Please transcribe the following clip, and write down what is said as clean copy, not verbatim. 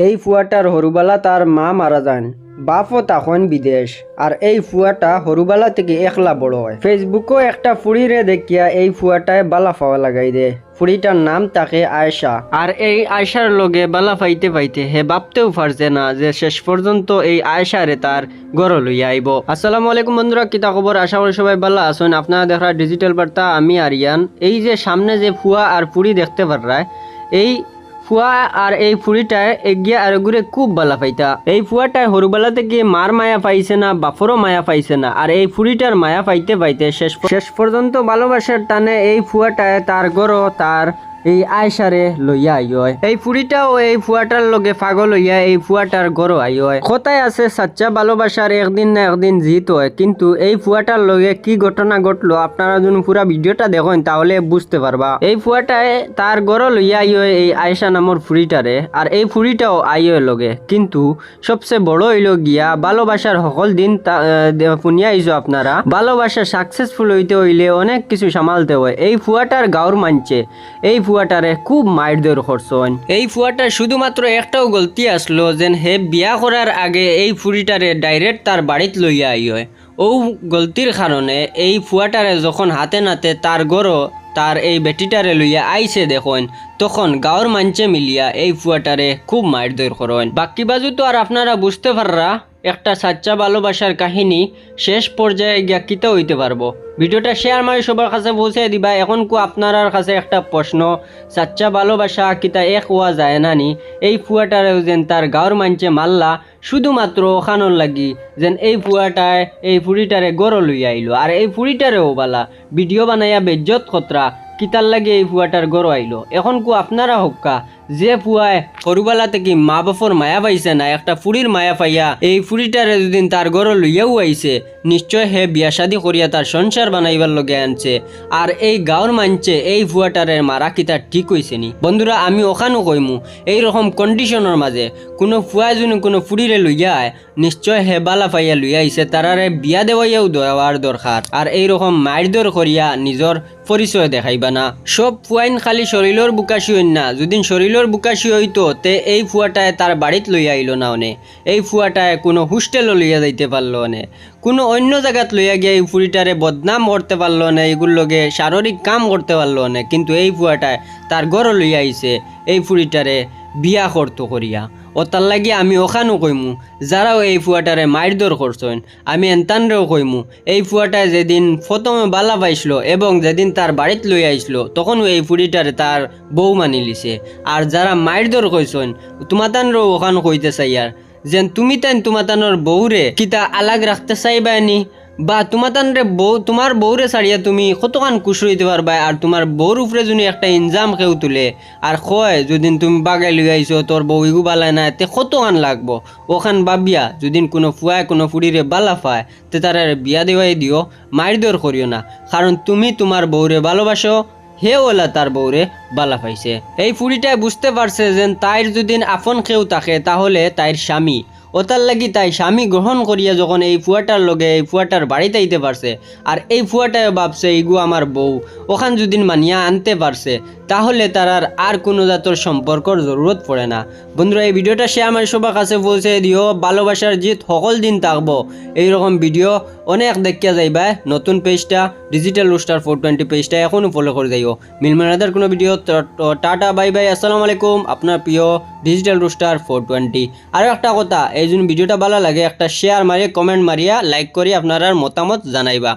এই ফুয়াটার হরুবালা তার মা মারা যান, বাপও তখন বিদেশ। আর এই ফুয়াটা হরুবালা থেকে একলা বড় হয়। ফেসবুকও একটা ফুড়িরে দেখিয়া এই ফুয়াটায় বালা ফাওয়া লাগাই দে। ফুড়িটার নাম তাকে আয়সা। আর এই আয়সার লগে বালা ফাইতে ফাইতে হে ভাবতেও পারছে না যে শেষ পর্যন্ত এই আয়সারে তার গড় লইয়া আইব। আসসালামু আলাইকুম বন্ধুরা, কিতা খবর? আশা করি সবাই ভালো আছেন। আপনারা দেখা ডিজিটাল বার্তা, আমি আরিয়ান। এই যে সামনে যে ফুয়া আর ফুড়ি দেখতে পাররায়, এই ফুয়া আর এই ফুড়িটায় এগিয়ে আর ঘুরে খুব বালা পাইতা। এই ফুয়াটায় হরুবেলা থেকে মার মায়া পাইছে না, বাপরও মায়া পাইছে না। আর এই ফুড়িটার মায়া পাইতে পাইতে শেষ পর্যন্ত ভালোবাসার টানে এই ফুয়াটায় তার গড় তার এই আয়সারে লইয়া আই হয়। এই ফুড়িটাও এই ফুয়াটার লগে পাগল হইয়া এই ফুয়াটার গড় আই হয়। কথায় আছে সাচ্চা ভালোবাসার একদিন না একদিন জিত হয়। কিন্তু এই ফুয়াটার লগে কি ঘটনা ঘটলো আপনারা যদি পুরা ভিডিওটা দেখেন তাহলে বুঝতে পারবা। এই ফুয়াটায় তার গড় লইয়া আই হয় এই আয়সা নামর ফুড়িটারে। আর এই ফুড়িটাও আই হয় লগে। কিন্তু সবচেয়ে বড় হইল গিয়া ভালোবাসার সকল দিন শুনিয়া আইছো আপনারা। ভালোবাসা সাকসেসফুল হইতে হইলে অনেক কিছু সামালতে হয়। এই ফুয়াটার গাঁর মানছে এই ফুয়াটারে খুব মারধর করছেন। এই ফুয়াটার শুধুমাত্র একটাও গলতি আসলো যে হে বিয়া করার আগে এই ফুড়িটারে ডাইরেক্ট তার বাড়িত লইয়া আই হয়। ও গলতির কারণে এই ফুয়াটারে যখন হাতে নাতে তার গড় তার এই বেটিটারে লইয়া আইছে দেখুন, তখন গাঁর মানছে মিলিয়া এই ফুয়াটারে খুব মারধর করেন। বাকি বাজু তো আর আপনারা বুঝতে পাররা একটা সাচ্চা ভালোবাসার কাহিনী শেষ পর্যায়ে গিয়া কিতা হইতে পারবো। ভিডিওটা শেয়ার মারি সবার কাছে পৌঁছে দিবা। এখন আপনার কাছে একটা প্রশ্ন, সাচ্চা ভালোবাসা কিতা এক হওয়া যায় না নি? এই ফুয়াটারেও যেন তার গাঁর মানছে মাল্লা শুধুমাত্র ওখানোর লাগি যেন এই ফুয়াটায় এই ফুড়িটারে গড় লইয়া আইলো। আর এই ফুড়িটারেও বালা ভিডিও বানাইয়া বেজ্জত খতরা কিতার লাগে এই ফুয়াটার গড় আইলো। এখন আপনারা হক্কা যে ফুয়ায় সরুবেলা থেকে মা বাপর মায়া পাইছে না, একটা ফুড়ির মায়া পাইয়া এই ফুড়িটারে দুদিন তার গড় লইয়াও আইছে, নিশ্চয় হে বিয়া শাদি করিয়া তার সংসার বানাইবার লগে আনছে। আর এই গাঁর মানছে এই ফুয়াটারের মারা কিতা ঠিক হইছে নি? বন্ধুরা, আমি ওখানো কইমু এইরকম কন্ডিশনের মাঝে কোনো ফুয়া যদি কোনো ফুড়িরে লইয়া আয়, নিশ্চয় হে বালা পাইয়া লইয়া আইছে, তারারে বিয়া দেওয়াইয়াও দেওয়ার দরকার। আর এইরকম মারধর করিয়া নিজর পরিচয় দেখাইবা না। সব ফুয়াইন খালি শরীরের বুকাশি হইন না। যদি শরীরের বুকাশি হইতো তে এই ফুয়াটায় তার বাড়িত লইয়া আইলো না অনে, এই ফুয়াটায় কোনো হোস্টেলও লইয়া যাইতে পারলো অনে, কোনো অন্য জায়গাত লইয়া গিয়ে এই ফুড়িটারে বদনাম করতে পারলো না, এইগুলোর লগে শারীরিক কাম করতে পারলো না। কিন্তু এই ফুয়াটায় তার ঘরও লইয়া আইছে এই ফুড়িটারে বিয়া করতো করিয়া। ও তার লাগি আমি ওখানো কইমু যারাও এই ফুয়াটারে মারধর করছেন, আমি এনতানরেও কইমু এই ফুয়াটায় যেদিন প্রথমে বালা পাইছিল এবং যেদিন তার বাড়িত লই আইসলো তখনও এই ফুড়িটারে তার বউ মানি লিছে। আর যারা মারধর কইছেন তোমাতানরেও ওখানো কইতে চাই আর যেন তুমি তাই তোমাতানোর বউরে কিতা আলাগ রাখতে চাইবানি, বা তোমার বউরে ছাড়িয়া তুমি কতখান খুশ হইতে পারবা। আর তোমার বউর উপরে যদি একটা ইনজাম কেউ তুলে আর কয় যদি তুমি বাগাই লই আইছো তোর বউ ইগু বালায় না, তে কতখান লাগবো? ওখান ভাবিয়া যদি কোনো ফুয়ায় কোনো ফুড়িরে বালা পায় তে তারা বিয়া দেওয়াই দিও, মারধর করিও না। কারণ তুমি তোমার বউরে ভালোবাসো, হে ওলা তার বউরে বালা পাইছে। এই ফুড়িটাই বুঝতে পারছে যে তাইর যদি আপন কেউ থাকে তাহলে তাইর স্বামী, ওতার লাগি তাই স্বামী গ্রহণ করিয়া যখন এই ফুয়াটার লগে এই ফুয়াটার বাড়িতে আইতে পারছে, আর এই ফুয়াটায় ভাবছে ইগু আমার বউ, ওখান যদি মানিয়া আনতে পারছে তাহলে তার আর কোনো জাতর সম্পর্কর জরুরত পড়ে না। বন্ধুরা, এই ভিডিওটা সে আমার সবার কাছে পৌঁছে দিও। ভালোবাসার জিত সকল দিন থাকবো। এইরকম ভিডিও অনেক দেখিয়া যাইবা। নতুন পেজটা ডিজিটাল রুস্টার 420 পেজটা এখনও ফলো করে যাইও। মিলমানাদার কোনো ভিডিও টাটা বাই বাই, আসসালামু আলাইকুম। আপনার প্রিয় ডিজিটাল রুস্টার 420। আর একটা কথা, এই জন্য ভিডিওটা ভালো লাগে একটা শেয়ার মারিয়ে কমেন্ট মারিয়া লাইক করি আপনার মতামত জানাইবা।